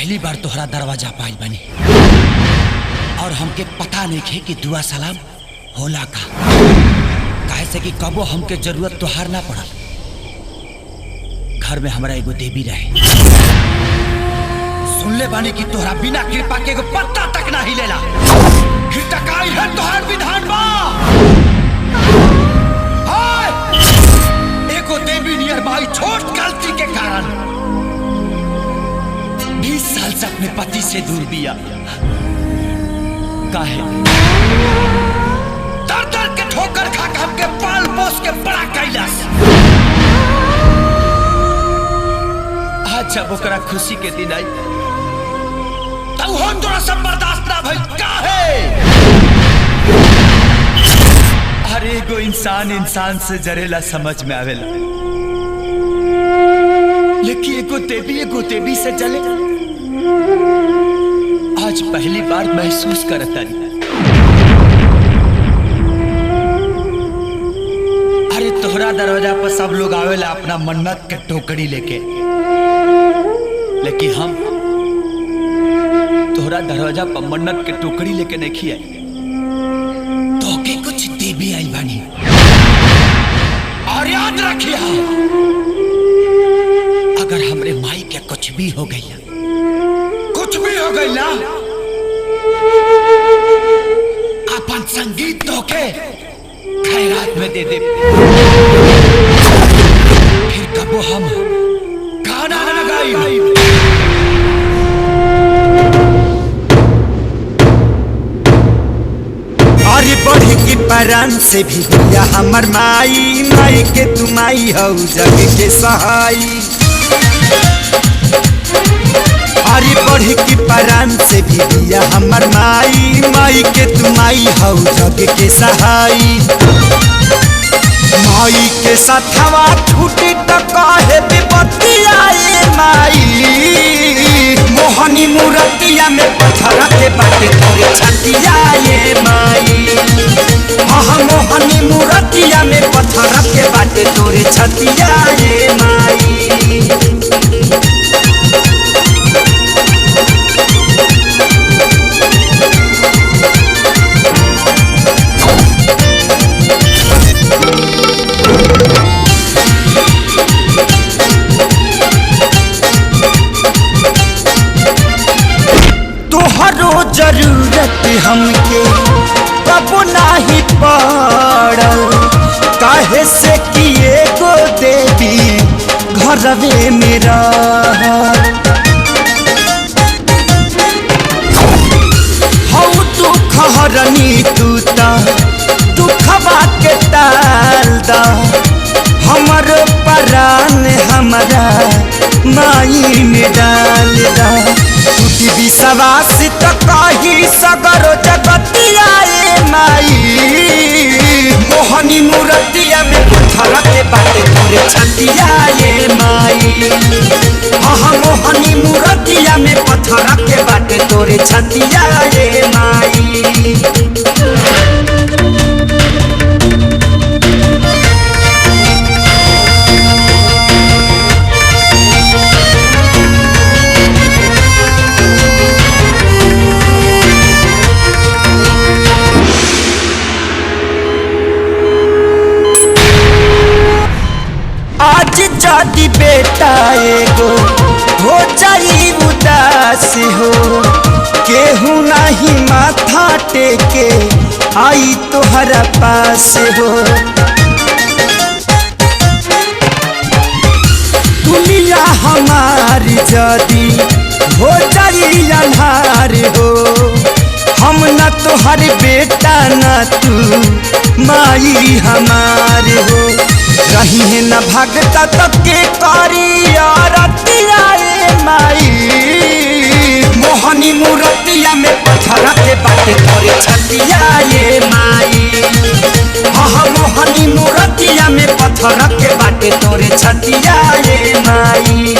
पहली बार तोहरा दरवाजा पाइल बनी और हमके पता नहीं थे कि दुआ सलाम होला का, काहे से कि कबो हमके जरूरत तोहार ना पड़ा। घर में हमारा एगो देवी रहे, सुन ले बानी कि तोहरा बिना कृपा के एगो पत्ता तक ना हिलेला। हिटकाई है तोहार विधान बा। एगो देवी नियर बाई छोट गलती के कारण 20 साल से अपने पति से दूर बिया। काहे दर दर के ठोकर खा के हमके पाल पोस के बड़ा कैलाश। आज जब ओकरा खुशी के दिन आई तब हम तोरा सब बर्दाश्त ना भइल। काहे हर एगो इंसान से जरेला समझ में आवेला, लेकिन एगो देवी से जले आज पहली बार महसूस करता। अरे तोहरा दरवाजा पर सब लोग आवेला अपना मन्नत के टोकरी लेके, लेकिन हम तोहरा दरवाजा पर मन्नत के टोकरी लेके नहीं खिया तो के कुछ देवी आई बानी। और याद रखिया अगर हमरे माई के कुछ भी हो गई ना अपन संगीत तो के खैरात में दे दे। फिर कबो हम गाना न गाई। और बढ़ी की परान से भी भैया हमर माई के तुमाई हो जग के सहाई। अरे बढ़ी की परान से भी भैया हमर माई के तुमाई हो जग के सहाई। माई के साथवा छूटी तो कहे विपत्तियाए माई। मोहनी मूर्तिया में पत्थर के बाटे तोरे छतियाए माई। हाँ मोहनी मूर्तिया में पत्थर के बाटे तोरे छतियाए माई। जरूरत हमके कब नाही पड़ल, काहे से किए गो देवी घरवे मेरा। हऊ दुख हरनी तू दुखवा के टाल दा। हमर परान हमारा माई में डाल दा। टूटी विश्वास तो कही सगरो जगतियाए माई। मोहनी मूर्तिया में पत्थर के बाटे तोरे छतियाए माई। हाँ मोहनी मूर्तिया में पत्थर के बाटे तोरे छतियाए माई। जदी बेटा एगो हो जाई उदास हो, केहू नहीं माथा टेके आई तोहरा पास हो। दुनिया हमारी जदी हो जाई अन्हार हो, हम न तोहर बेटा न तू माई हमार हो। रही है न भगता तब के कारी आरतियाए माई। मोहनी मूर्तिया में पत्थर के बाटे तोरे छतियाए माई। हाँ मोहनी मूर्तिया में पत्थर के बाटे तोरे छतियाए माई।